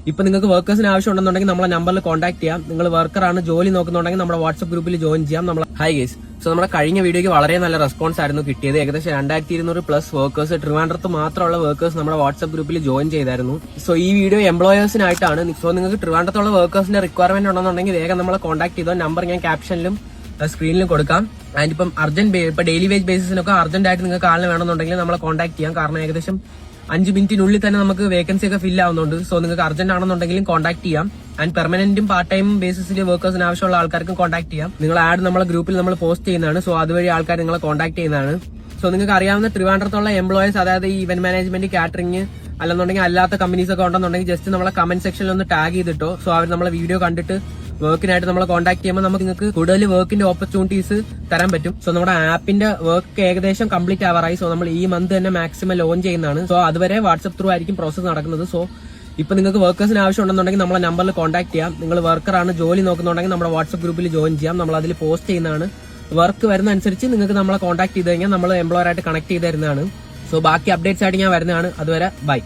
ഇപ്പൊ നിങ്ങൾക്ക് വർക്കേഴ്സിന് ആവശ്യം ഉണ്ടെന്നുണ്ടെങ്കിൽ നമ്മളെ നമ്പറിൽ കോൺടാക്ട് ചെയ്യാം. നിങ്ങൾ വർക്കറാണ്, ജോലി നോക്കുന്നുണ്ടെങ്കിൽ നമ്മുടെ വാട്സ്ആപ്പ് ഗ്രൂപ്പിൽ ജോയിൻ ചെയ്യാം. ഹൈ ഗൈസ്, സോ നമ്മുടെ കഴിഞ്ഞ വീഡിയോയ്ക്ക് വളരെ നല്ല റെസ്പോൺസ് ആയിരുന്നു കിട്ടിയത്. ഏകദേശം 2200+ വർക്കേഴ്സ്, ട്രിവാൻഡ്രത്ത് മാത്രമുള്ള വർക്കേഴ്സ് നമ്മുടെ വാട്സ്ആപ്പ് ഗ്രൂപ്പിൽ ജോയിൻ ചെയ്തായിരുന്നു. സോ ഈ വീഡിയോ എംപ്ലോയേഴ്സിനായിട്ടാണ്. സോ നിങ്ങൾക്ക് ട്രിവാൻഡ്രത്തുള്ള വർക്കേഴ്സിന്റെ റിക്വയർമെന്റ് ഉണ്ടെന്നുണ്ടെങ്കിൽ വേഗം നമ്മളെ കോൺടാക്ട് ചെയ്തോ. നമ്പർ ഞാൻ ക്യാപ്ഷനിലും സ്ക്രീനിലും കൊടുക്കാം. ആൻഡ് ഇപ്പം ഇപ്പൊ ഡെയിലി വേജ് ബേസിസിനൊക്കെ അർജന്റ് ആയിട്ട് നിങ്ങൾക്ക് ആളിനെ വേണമെന്നുണ്ടെങ്കിൽ നമ്മളെ കോൺടാക്ട് ചെയ്യാം. കാരണം ഏകദേശം 5 മിനിറ്റിനുള്ളിൽ തന്നെ നമുക്ക് വേക്കൻസി ഒക്കെ ഫിൽ ആവുന്നുണ്ട്. സോ നിങ്ങൾക്ക് അർജന്റ് ആണെന്നുണ്ടെങ്കിലും കോൺടാക്ട് ചെയ്യാം. ആൻഡ് പെർമനന്റും പാർട്ട് ടൈം ബേസിസിൽ വർക്കേഴ്സിന് ആവശ്യമുള്ള ആൾക്കാർക്കും കോൺടാക്ട് ചെയ്യാം. നിങ്ങൾ ആഡ് നമ്മളെ ഗ്രൂപ്പിൽ നമ്മൾ പോസ്റ്റ് ചെയ്യുന്നതാണ്. സോ അതുവഴി ആൾക്കാർ നിങ്ങളെ കോൺടാക്ട് ചെയ്യുന്നതാണ്. സോ നിങ്ങൾക്ക് അറിയാവുന്ന ട്രിവാൻഡ്രത്തുള്ള എംപ്ലോയേഴ്സ്, അതായത് ഈ ഇവന്റ് മാനേജ്മെന്റ്, കാറ്ററിംഗ് അല്ലെന്നുണ്ടെങ്കിൽ അല്ലാത്ത കമ്പനീസ് ഒക്കെ ഉണ്ടെന്നുണ്ടെങ്കിൽ ജസ്റ്റ് നമ്മളെ കമന്റ് സെക്ഷനിൽ ഒന്ന് ടാഗ് ചെയ്തിട്ടോ. സോ അവർ നമ്മളെ വീഡിയോ കണ്ടിട്ട് വർക്കിനായിട്ട് നമ്മളെ കോൺടാക്ട് ചെയ്യുമ്പോൾ നമുക്ക് നിങ്ങൾക്ക് കൂടുതൽ വർക്കിന്റെ ഓപ്പർച്യൂണിറ്റീസ് തരാൻ പറ്റും. സോ നമ്മുടെ ആപ്പിന്റെ വർക്ക് ഏകദേശം കംപ്ലീറ്റ് ആവാറായി. സോ നമ്മൾ ഈ മന്ത് തന്നെ മാക്സിമം ലോഞ്ച് ചെയ്യുന്നതാണ്. സോ അതുവരെ വാട്സ്ആപ്പ് ത്രൂ ആയിരിക്കും പ്രോസസ് നടക്കുന്നത്. സോ ഇപ്പൊ നിങ്ങൾക്ക് വർക്കേഴ്സിന് ആവശ്യം ഉണ്ടെന്നുണ്ടെങ്കിൽ നമ്മളെ നമ്പറിൽ കോൺടാക്ട് ചെയ്യാം. നിങ്ങൾ വർക്കറാണ്, ജോലി നോക്കുന്നുണ്ടെങ്കിൽ നമ്മുടെ വാട്സ്ആപ്പ് ഗ്രൂപ്പിൽ ജോയിൻ ചെയ്യാം. നമ്മൾ അതിൽ പോസ്റ്റ് ചെയ്യുന്നതാണ്. വർക്ക് വരുന്ന അനുസരിച്ച് നിങ്ങൾക്ക് നമ്മളെ കോൺടാക്ട് ചെയ്ത് കഴിഞ്ഞാൽ നമ്മൾ എംപ്ലോയർ ആയിട്ട് കണക്ട് ചെയ്ത് തരുന്നതാണ്. സോ ബാക്കി അപ്ഡേറ്റ്സ് ആയിട്ട് ഞാൻ വരുന്നതാണ്. അതുവരെ ബൈ.